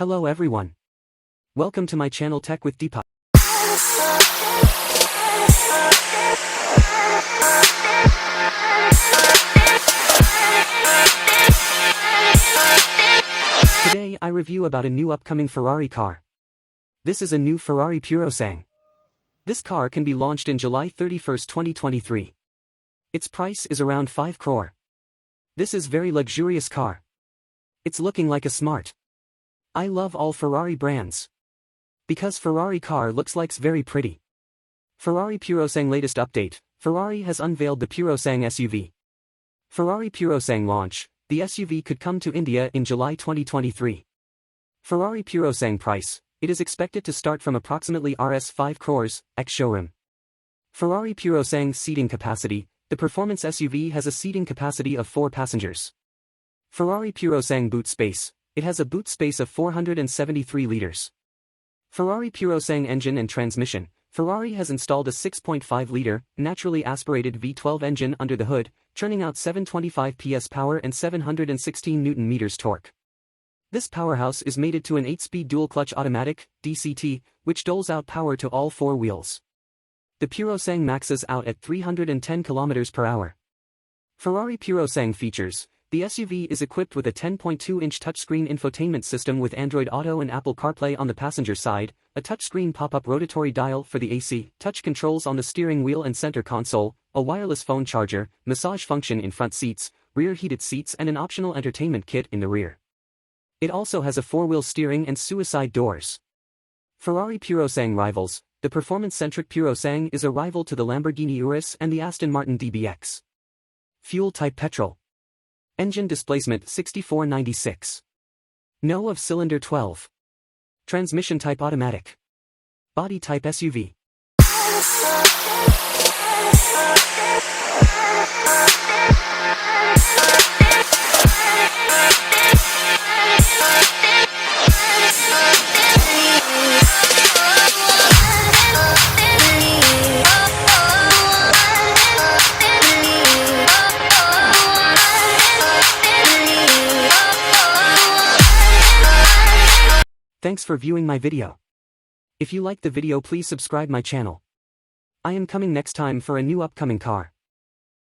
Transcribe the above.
Hello everyone. Welcome to my channel Tech with Deepak. Today I review about a new upcoming Ferrari car. This is a new Ferrari Purosangue. This car can be launched in July 31, 2023. Its price is around 5 crore. This is very luxurious car. It's looking like a smart. I love all Ferrari brands. Because Ferrari car looks like very pretty. Ferrari Purosangue latest update, Ferrari has unveiled the Purosangue SUV. Ferrari Purosangue launch, the SUV could come to India in July 2023. Ferrari Purosangue price, it is expected to start from approximately Rs 5 crores, ex-showroom. Ferrari Purosangue seating capacity, the performance SUV has a seating capacity of 4 passengers. Ferrari Purosangue boot space, it has a boot space of 473 liters. Ferrari Purosangue engine and transmission, Ferrari has installed a 6.5-liter, naturally aspirated V12 engine under the hood, churning out 725 PS power and 716 Nm torque. This powerhouse is mated to an 8-speed dual-clutch automatic, DCT, which doles out power to all 4 wheels. The Purosangue maxes out at 310 km per hour. Ferrari Purosangue features, the SUV is equipped with a 10.2-inch touchscreen infotainment system with Android Auto and Apple CarPlay on the passenger side, a touchscreen pop-up rotatory dial for the AC, touch controls on the steering wheel and center console, a wireless phone charger, massage function in front seats, rear heated seats and an optional entertainment kit in the rear. It also has a 4-wheel steering and suicide doors. Ferrari Purosangue rivals, the performance-centric Purosangue is a rival to the Lamborghini Urus and the Aston Martin DBX. Fuel type petrol. Engine displacement 6496. No of cylinder 12. Transmission type automatic. Body type SUV. Thanks for viewing my video. If you liked the video, please subscribe my channel. I am coming next time for a new upcoming car.